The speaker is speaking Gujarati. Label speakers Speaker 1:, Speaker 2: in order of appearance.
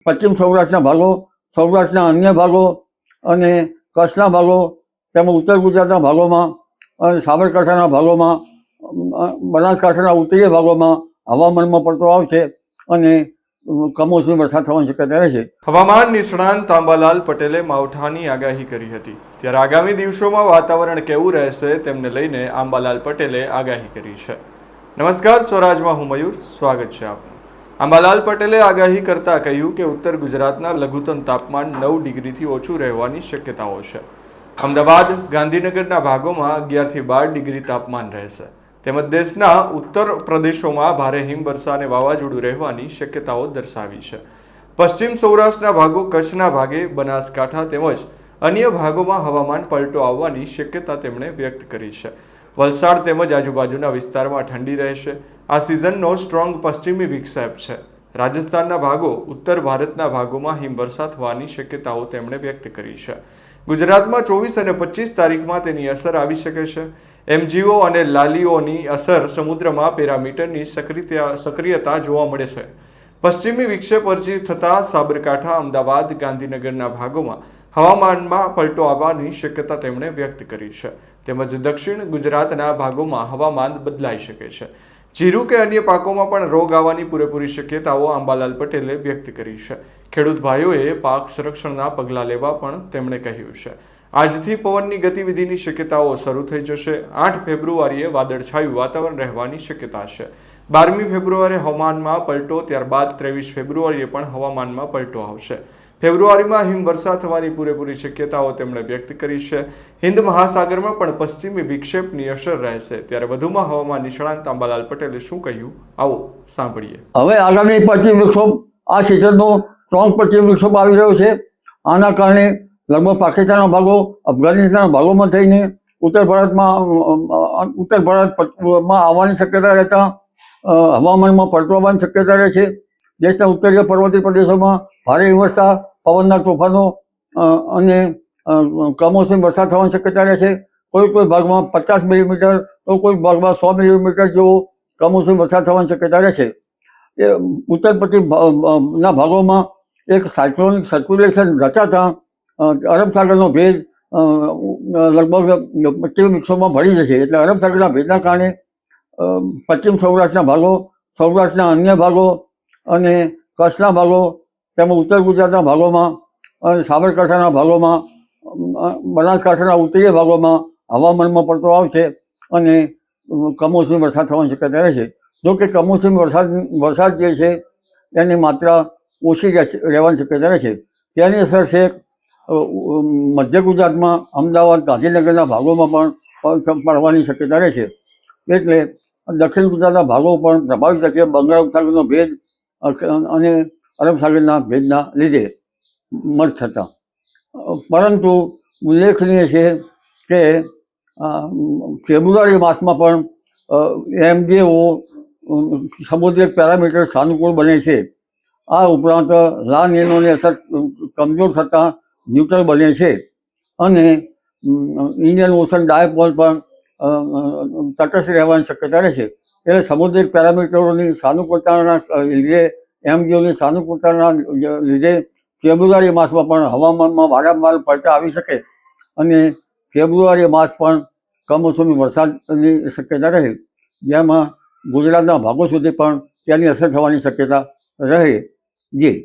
Speaker 1: પશ્ચિમ સૌરાષ્ટ્રના ભાગો, સૌરાષ્ટ્રના અન્ય ભાગો અને કચ્છના ભાગો, તેમજ ઉત્તર ગુજરાતના ભાગોમાં અને સાબરકાંઠાના ભાગોમાં, બનાસકાંઠાના ઉત્તરીય ભાગોમાં હવામાનમાં પલટો આવશે અને કમોસમી વરસાદ થવાની શક્યતા રહેશે.
Speaker 2: હવામાન નિષ્ણાંત આંબાલાલ પટેલે માવઠાની આગાહી કરી હતી. ત્યારે આગામી દિવસોમાં વાતાવરણ કેવું રહેશે તેમને લઈને આંબાલાલ પટેલે આગાહી કરી છે. નમસ્કાર, સ્વરાજમાં હું મયુર, સ્વાગત છે આપનું. આંબાલાલ પટેલે આગાહી કરતા કહ્યું કે ઉત્તર ગુજરાતના લઘુત્તમ તાપમાન 9 ડિગ્રીથી ઓછું રહેવાની શક્યતાઓ છે. અમદાવાદ, ગાંધીનગરના ભાગોમાં 11 થી 12 ડિગ્રી તાપમાન રહેશે. તેમજ દેશના ઉત્તર પ્રદેશોમાં ભારે હિમવર્ષા અને વાવાઝોડું રહેવાની શક્યતાઓ દર્શાવી છે. પશ્ચિમ સૌરાષ્ટ્રના ભાગો, કચ્છના ભાગે, બનાસકાંઠા તેમજ અન્ય ભાગોમાં હવામાન પલટો આવવાની શક્યતા તેમણે વ્યક્ત કરી છે. વલસાડ તેમજ આજુબાજુના વિસ્તારમાં ઠંડી રહેશે. આ સિઝનનો સ્ટ્રોંગ પશ્ચિમી વિક્ષેપ છે. રાજસ્થાનના ભાગો, ઉત્તર ભારતના ભાગોમાં હિમવર્ષા થવાની શક્યતાઓ તેમણે વ્યક્ત કરી છે. ગુજરાતમાં 24 અને 25 તારીખમાં તેની અસર આવી શકે છે. એમજીઓ અને લાલીઓની અસર સમુદ્રમાં પેરામીટરની સક્રિયતા જોવા મળે છે. પશ્ચિમી વિક્ષેપ અર્જી થતાં સાબરકાંઠા, અમદાવાદ, ગાંધીનગરના ભાગોમાં હવામાનમાં પલટો આવવાની શક્યતા તેમણે વ્યક્ત કરી છે. તેમજ દક્ષિણ ગુજરાતના ભાગોમાં હવામાન બદલાઈ શકે છે. જીરું કે અન્ય પાકોમાં પણ રોગ આવવાની પૂરેપૂરી શક્યતાઓ આંબાલાલ પટેલે વ્યક્ત કરી છે. ખેડૂત ભાઈઓએ પાક સંરક્ષણના પગલાં લેવા પણ તેમણે કહ્યું છે. આજથી પવનની ગતિવિધિની શક્યતાઓ શરૂ થઈ જશે. 8 ફેબ્રુઆરીએ વાદળછાયું વાતાવરણ રહેવાની શક્યતા છે. 12મી ફેબ્રુઆરીએ હવામાનમાં પલટો, ત્યારબાદ 23 ફેબ્રુઆરીએ પણ હવામાનમાં પલટો આવશે. ફેબ્રુઆરીમાં હિમવર્ષા થવાની પૂરેપૂરી શક્યતાઓ તેમણે વ્યક્ત કરી છે. હિન્દ મહાસાગરમાં પણ પશ્ચિમી વિક્ષેપની અસર રહેશે. ત્યારે વધુમાં હવામાન નિષ્ણાંત આંબાલાલ પટેલે શું કહ્યું, આવો સાંભળીએ.
Speaker 1: હવે આગામી પશ્ચિમ વિક્ષોભ, આ સિઝનનો સ્ટ્રોંગ પશ્ચિમ વિક્ષોભ આવી રહ્યો છે. આના કારણે લગભગ પાકિસ્તાનના ભાગો, અફઘાનિસ્તાનના ભાગોમાં થઈને ઉત્તર ભારતમાં આવવાની શક્યતા રહેતા હવામાનમાં પલટો આવવાની શક્યતા રહે છે. દેશના ઉત્તરીય પર્વતીય પ્રદેશોમાં ભારે હિમવર્ષા, પવનના તોફાનો અને કમોસમી વરસાદ થવાની શક્યતા રહે છે. કોઈ ભાગમાં 50 મિલીમીટર તો કોઈ ભાગમાં 100 મિલીમીટર જેવો કમોસમી વરસાદ થવાની શક્યતા રહે છે. એ ઉત્તર પશ્ચિમના ભાગોમાં એક સાયક્લોનિક સર્ક્યુલેશન રચાતા અરબ સાગરનો ભેજ લગભગ પશ્ચિમ વિક્ષોભમાં ભળી જશે. એટલે અરબ સાગરના ભેજના કારણે પશ્ચિમ સૌરાષ્ટ્રના ભાગો, સૌરાષ્ટ્રના અન્ય ભાગો અને કચ્છના ભાગો, તેમજ ઉત્તર ગુજરાતના ભાગોમાં અને સાબરકાંઠાના ભાગોમાં, બનાસકાંઠાના ઉત્તરીય ભાગોમાં હવામાનમાં પલટો આવશે અને કમોસમી વરસાદ થવાની શક્યતા રહેશે. જો કે કમોસમી વરસાદ જે છે એની માત્રા ઓછી રહેવાની શક્યતા રહેશે. તેની અસર છે મધ્ય ગુજરાતમાં, અમદાવાદ, ગાંધીનગરના ભાગોમાં પણ પડવાની શક્યતા રહેશે. એટલે દક્ષિણ ગુજરાતના ભાગો પણ પ્રભાવિત થશે બંગાળ ઉપસાગરનો ભેજ અને અરબ સાગરના ભેજના લીધે મર્જ થતા. પરંતુ ઉલ્લેખનીય છે કે ફેબ્રુઆરી માસમાં પણ એમજીઓ સમુદ્રિક પેરામીટર સાનુકૂળ બને છે. આ ઉપરાંત લા નીનોની અસર કમજોર થતાં ન્યુટ્રલ બને છે અને ઇન્ડિયન ઓશન ડાયપોલ પણ તટસ્થ રહેવાની શક્યતા રહેશે. એટલે સમુદ્રિક પેરામીટરોની સાનુકૂળતાના લીધે, એમજીઓની સાનુકૂળતાના લીધે ફેબ્રુઆરી માસમાં પણ હવામાનમાં વારંવાર પલટા આવી શકે અને ફેબ્રુઆરી માસ પણ કમોસમી વરસાદની શક્યતા રહે, જેમાં ગુજરાતના ભાગો સુધી પણ તેની અસર થવાની શક્યતા રહે. જી.